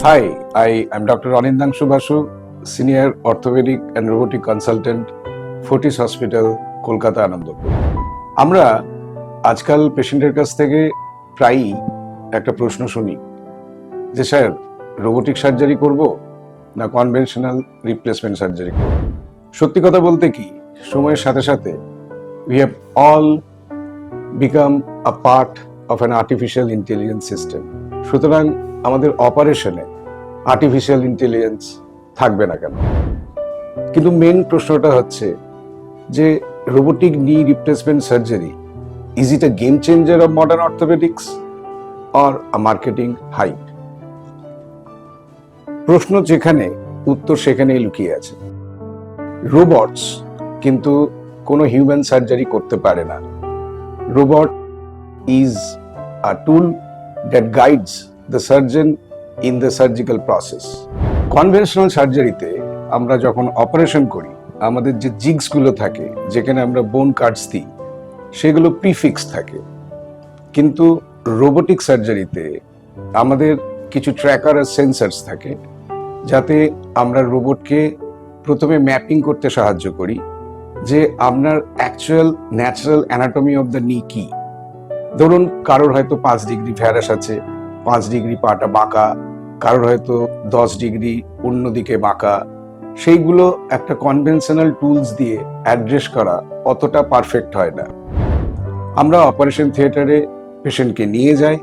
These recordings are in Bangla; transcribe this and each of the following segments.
Hi, I am Dr. Anindangshu Basu, Senior Orthopedic and Robotic Consultant, Fortis Hospital, Kolkata Anandpur. আমরা আজকাল পেশেন্টের কাছ থেকে প্রায়ই একটা প্রশ্ন শুনি যে স্যার রোবোটিক সার্জারি করব না কনভেনশনাল রিপ্লেসমেন্ট সার্জারি করব। সত্যি কথা বলতে কি সময়ের সাথে সাথে we have all become a part of an artificial intelligence system. সুতরাং আমাদের অপারেশনে আর্টিফিশিয়াল ইন্টেলিজেন্স থাকবে না কেন? কিন্তু মেন প্রশ্নটা হচ্ছে যে রোবোটিক নি replacement surgery is it a game changer of modern orthopaedics or a marketing hype? প্রশ্ন যেখানে উত্তর সেখানেই লুকিয়ে আছে। রোবটস কিন্তু কোনো হিউম্যান সার্জারি করতে পারে না। Robot is a tool that guides the surgeon in the surgical process. Conventional সার্জারিতে আমরা যখন অপারেশন করি আমাদের যে জিগসগুলো থাকে যেখানে আমরা বোন কাটস দিই সেগুলো প্রিফিক্স থাকে, কিন্তু রোবোটিক সার্জারিতে আমাদের কিছু ট্র্যাকার আর সেন্সার্স থাকে যাতে আমরা রোবটকে প্রথমে ম্যাপিং করতে সাহায্য করি যে আপনার actual natural anatomy of the নি কি। ধরুন কারোর হয়তো 5 ডিগ্রি ভ্যারাস আছে, 5 ডিগ্রি পাটা বাঁকা, কারোর হয়তো 10 ডিগ্রি অন্যদিকে বাঁকা, সেইগুলো একটা কনভেনশনাল টুলস দিয়ে অ্যাড্রেস করা অতটা পারফেক্ট হয় না। আমরা অপারেশন থিয়েটারে পেশেন্টকে নিয়ে যাই,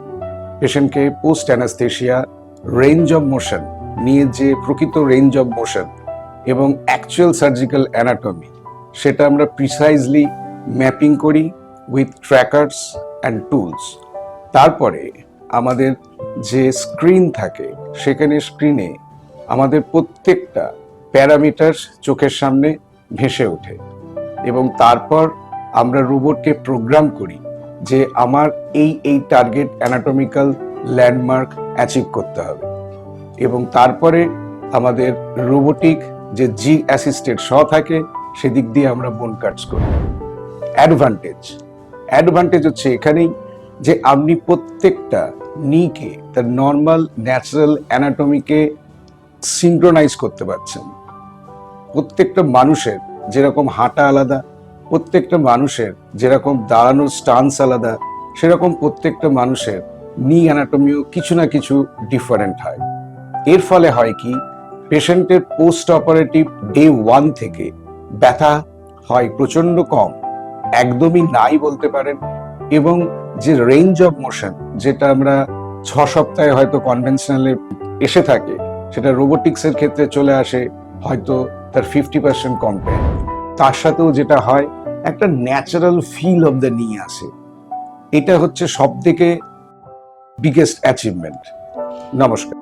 পেশেন্টকে post anaesthesia range of motion নিয়ে যে প্রকৃত রেঞ্জ অফ মোশন এবং অ্যাকচুয়াল সার্জিক্যাল অ্যানাটমি সেটা আমরা প্রিসাইজলি ম্যাপিং করি উইথ ট্র্যাকার্স অ্যান্ড টুলস। তারপরে আমাদের যে স্ক্রিন থাকে সেখানে স্ক্রিনে আমাদের প্রত্যেকটা প্যারামিটার চোখের সামনে ভেসে ওঠে এবং তারপর আমরা রোবটকে প্রোগ্রাম করি যে আমার এই টার্গেট অ্যানাটমিক্যাল ল্যান্ডমার্ক অ্যাচিভ করতে হবে এবং তারপরে আমাদের রোবোটিক যে জি অ্যাসিস্টেড শ থাকে সেদিক দিয়ে আমরা বোন কাটস করি। অ্যাডভান্টেজ হচ্ছে এখানেই যে আপনি প্রত্যেকটা নিকে তার নর্মাল ন্যাচারাল অ্যানাটমিকে সিনক্রোনাইজ করতে পারছেন। প্রত্যেকটা মানুষের যেরকম হাঁটা আলাদা, প্রত্যেকটা মানুষের যেরকম দাঁড়ানোর স্টান্স আলাদা, সেরকম প্রত্যেকটা মানুষের নি অ্যানাটমিও কিছু না কিছু ডিফারেন্ট হয়। এর ফলে হয় কি পেশেন্টের পোস্ট অপারেটিভ ডে 1 থেকে ব্যথা হয় প্রচন্ড কম, একদমই নাই বলতে পারেন, এবং যে রেঞ্জ অফ মোশন যেটা আমরা 6 সপ্তাহে হয়তো কনভেনশনালে এসে থাকে সেটা রোবোটিক্সের ক্ষেত্রে চলে আসে হয়তো তার 50% কমপ্লেন। তার সাথেও যেটা হয় একটা ন্যাচারাল ফিল অফ দ্য নি আসে। এটা হচ্ছে সব থেকে বিগেস্ট অ্যাচিভমেন্ট। নমস্কার।